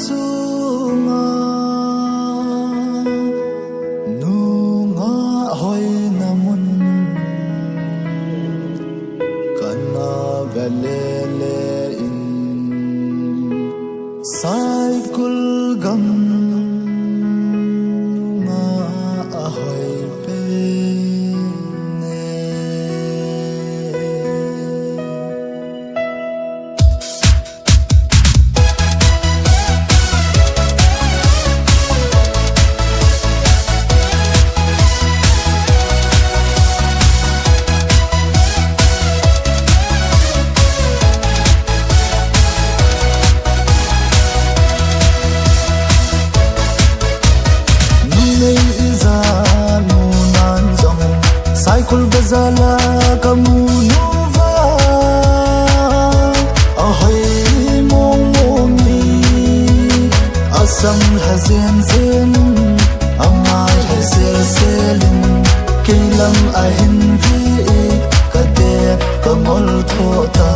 sunga nunga hoi namun kana velele in cycle gam na ahoi pe cycle bazala kamunuva ahai mongomi asam hazen zen amal hazel selin kilam ahin vi kade kamol thota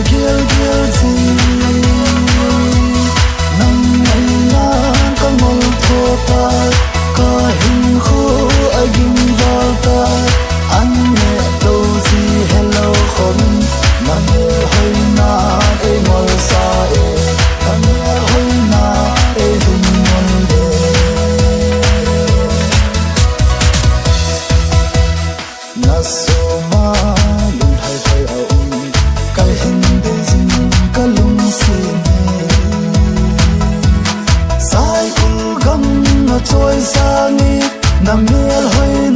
gil gil zi ka hin kho agin valta an me to si hello khom nam hoi na e mol sa e nam hoi na e dum mol de nasoma lung hai hai au kai hin de zin kalung si sai kul gam na choi sa ni na mel hoi